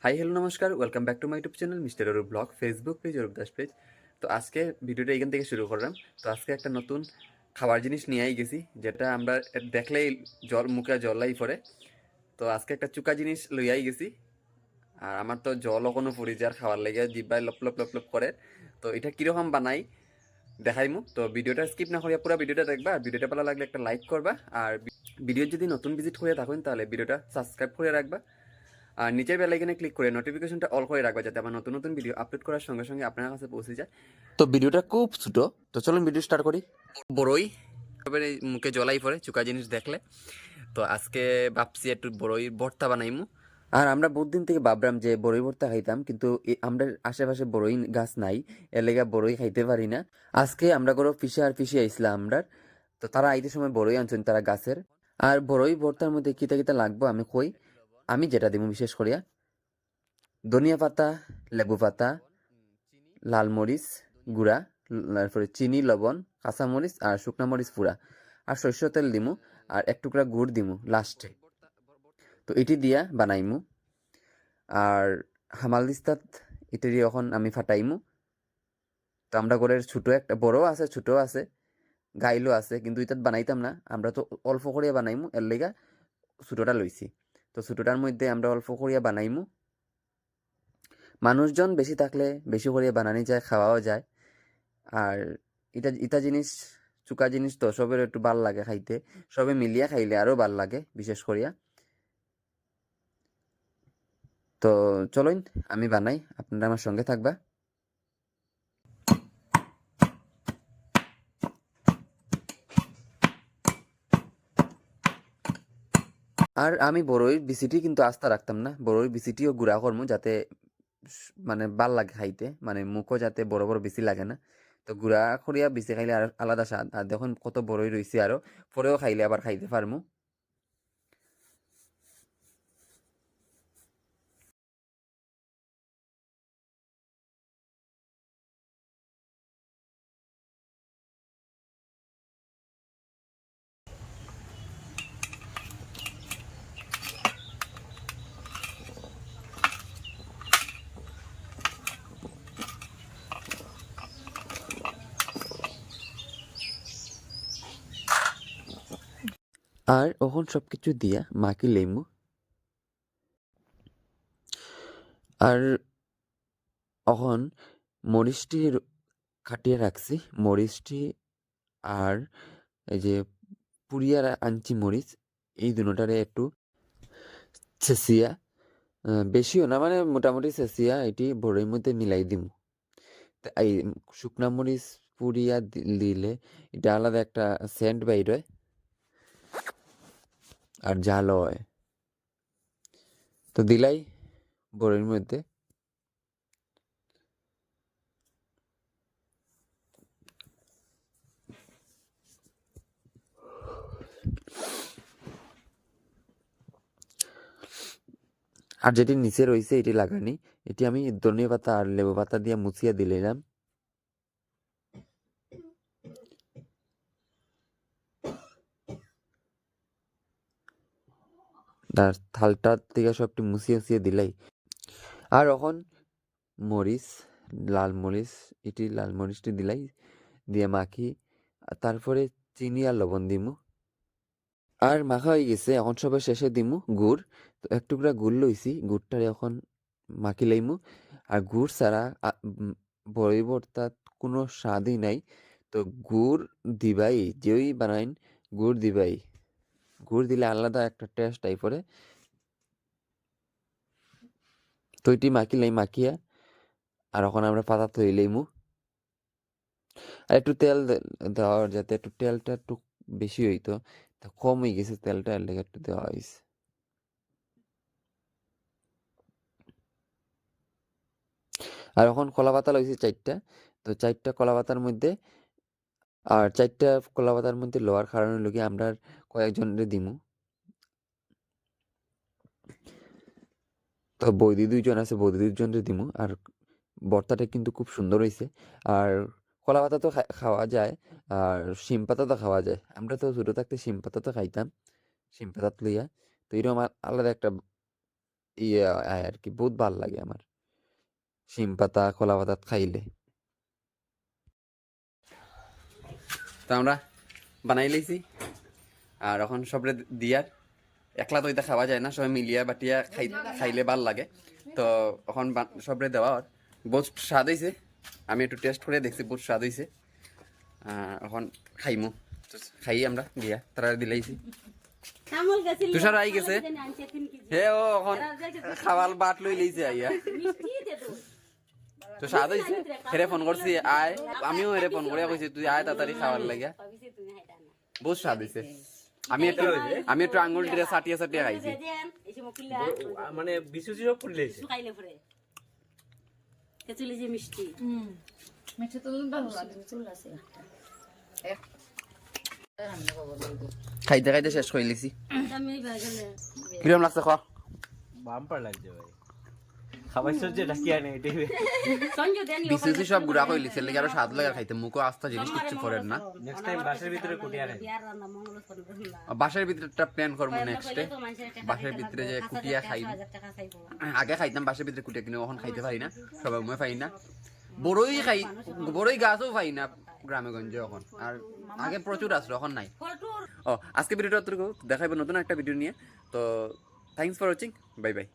Hi hello নমস্কার, welcome back to my YouTube channel mister Arup blog, Facebook page Arup Das page. তো আজকে ভিডিওটা এখান থেকে শুরু করলাম। তো আজকে একটা নতুন খাবার জিনিস নিয়েই গেছি, যেটা আমরা দেখলেই জল মুখে জলাই পড়ে। তো আজকে একটা চুকা জিনিস লইয়াই গেছি। আর আমার তো জলও কোনো ফুরি যার খাওয়ার লেগে জিব্বায় লপ লপ লপ লপ করে। তো এটা কীরকম বানাই দেখাইমু। তো ভিডিওটা স্কিপ না করিয়া পুরো ভিডিওটা দেখবা। আর ভিডিওটা ভালো লাগলে একটা লাইক করবা। আর ভিডিও যদি নতুন ভিজিট করে থাকেন তাহলে ভিডিওটা সাবস্ক্রাইব করে রাখবা। আর নিচের বেল আইকনে ক্লিক করে নোটিফিকেশনটা অল করে রাখবা, যাতে আমার নতুন নতুন ভিডিও আপলোড করার সঙ্গে সঙ্গে আপনার কাছে পৌঁছে যায়। তো ভিডিওটা খুব ছোট, তো চলুন ভিডিও স্টার্ট করি। বড়ই এবারে মুখে জলাই পড়ে চুকা জিনিস দেখলে। তো আজকে ভাবছি একটু বড়ই ভর্তা বানাইমু। আর আমরা বহুত দিন থেকে ভাবলাম যে বড়ই ভর্তা খাইতাম, কিন্তু আমরা আশেপাশে বড়ই গাছ নাই, এর লেগে বড়ই খাইতে পারি না। আজকে আমরা কোনো পিসে আর পিসে আইসলাম আমরা। তো তারা আইতে সময় বড়ই আনছেন তারা গাছের। আর বড়ই ভর্তার মধ্যে কিতা কিতা লাগবো আমি কই। আমি যেটা দিব বিশেষ করিয়া ধনিয়া পাতা, লেবু পাতা, লাল মরিচ গুঁড়া, তারপরে চিনি, লবণ, কাঁচামরিচ আর শুকনা মরিচ পুরা, আর সরষে তেল দিমু, আর এক টুকরা গুড় দিমু লাস্টে। তো এটি দিয়া বানাইমু। আর হামাল দিস্তাত এটি দিয়ে এখন আমি ফাটাইমু। তো আমরা ঘরের ছোটো একটা বড়ও আছে, ছোটো আছে, গাইলও আছে, কিন্তু এটাত বানাইতাম না। আমরা তো অল্প করিয়া বানাইমু, এর লেগা ছোটোটা লইছি। তো ছোটোটার মধ্যে আমরা অল্প করিয়া বানাইমু। মানুষজন বেশি থাকলে বেশি করিয়া বানানি যায়, খাওয়াও যায়। আর এটা ইটা জিনিস চুকা জিনিস তো সবের একটু ভাল লাগে খাইতে। সবে মিলিয়া খাইলে আরও ভাল লাগে বিশেষ করিয়া। তো চলুন আমি বানাই, আপনারা আমার সঙ্গে থাকবা। আর আমি বড়ইর বিচিটি কিন্তু আস্থা রাখতাম না, বড়ইর বিচিটিও গুঁড়া করমু, যাতে মানে ভাল লাগে খাইতে, মানে মুখও যাতে বড় বড় বিচি লাগে না। তো গুঁড়া করিয়া বিচি খাইলে আর আলাদা স্বাদ। আর দেখুন কত বড়ই রয়েছে, আরও পরেও খাইলে আবার খাইতে পারমু। আর ওখন সব কিছু দিয়া মাখি লইমু। আর অখন মরিচটি কাটিয়ে রাখছি, মরিচটি আর এই যে পুড়িয়া আনছি মরিচ, এই দুটারে একটু ছেঁচিয়া, বেশিও না, মানে মোটামুটি ছেঁচিয়া এটি বড়ির মধ্যে মিলাই দিম। এই শুকনা মরিচ পুড়িয়া দিলে এটা আলাদা একটা সেন্ট বাইর হয় আর ঝালও হয়। তো দিলাই বড়ির মধ্যে। আর যেটি নিচে রয়েছে এটি লাগানি, এটি আমি ধনিয়া পাতা আর লেবু পাতা দিয়ে মুছিয়া দিলাম। আর থালটার থেকে সবটি মুছিয়ে দিলাই। আর এখন মরিচ, লাল মরিচ, এটি লাল মরিচটি দিলাই, দিয়ে মাখি। তারপরে চিনি আর লবণ দিমু। আর মাখা হয়ে গেছে, এখন সবার শেষে দিমু গুড়। তো এক টুকরা গুড় লইছি, গুড়টারে এখন মাখি লাইমু। আর গুড় ছাড়া বড়ি ভর্তার কোনো স্বাদই নাই। তো গুড় দিবাই, যেই বানাইন গুড় দিবাই। গুড় দিলে আলাদা একটা টেস্ট পরে। তো এটি মাখিয়া আর এখন আমরা পাতা তৈরি লইমু। আর একটু তেল দেওয়ার, যাতে একটু তেলটা একটু বেশি হইতো, তো কম হয়ে গেছে তেলটা, এর লেগে একটু দেওয়া হয়েছে। আর এখন কলা পাতা লইছি 4টা। তো 4টা কলা পাতার মধ্যে, আর 4টা কলা পাতার মধ্যে লোয়ার কারণে লোকে আমরা কয়েকজনের দিমু। তো বৌদি 2জন আছে, বৌদি 2জনের দিমু। আর ভর্তাটা কিন্তু খুব সুন্দর হয়েছে। আর কলা পাতা তো খাওয়া যায়, আর শিম পাতা তো খাওয়া যায়। আমরা তো ছোটো থাকতে শিম পাতা তো খাইতাম, শিম পাতা লইয়া। তো এরকম আলাদা একটা ইয়ে আয় আর কি, বহুত ভাল লাগে আমার শিম পাতা কলা পাতা খাইলে। তো আমরা বানাই লাইছি আর এখন সবরে দিয়ার, একলা তো এটা খাওয়া যায় না, সবাই মিলিয়া বাটিয়া খাইলে ভাল লাগে। তো এখন সবরে দেওয়ার বহুত স্বাদ হয়েছে, আমি একটু টেস্ট করে দেখছি, বহুত স্বাদ হয়েছে। এখন খাইমু, খাই আমরা গিয়া তারা দিলাইছি। তুষার আই গেছে, হে ও এখন খাওয়াল বাট লই লইছে আইয়া। তো স্বাদ হয়েছে, হেরে ফোন করছি আয়, আমিও হেরে ফোন করে কইছি তুই আয় তাড়াতাড়ি খাওয়ার লাগিয়া। বহুত স্বাদ হয়েছে। আমি একটু আঙ্গুল দিয়ে সাটিয়া সাটিয়া খাইছি। মানে বিশুচি সব পুরি লাইছে মিষ্টি মিষ্টি তো ভালো লাগে চুল আছে খাইতে খাইতে শেষ করে লিছি। কিরম লাগছে খাওয়া? বাম্পার লাগছে ভাই, খাবার সহ্য ডাকি আনে এটাই। বিসিসি সব গুড়া করে লিছে, লেগে আরো স্বাদ লাগে খাইতে, মুখও আস্তা জিনিস কিচ্ছু করেন না। নেক্সট টাইম বাসের ভিতরে কুটিয়া খাই। বাসার ভিতরে একটা প্ল্যান করবো নেক্সটে, বাসার ভিতরে যে কুটিয়া খাই। আগে খাইতাম বাসার ভিতরে কুটিয়া, কিন্তু এখন খাইতে পারি না, সবাই মই পাই না। বড়ই খাই, বড়ই গাছও পাই না গ্রামে গঞ্জে এখন, আর আগে প্রচুর আসলো এখন নাই। ও আজকে ভিডিওটা অতটুকু, দেখাইবো নতুন একটা ভিডিও নিয়ে। তো thanks for watching, bye bye.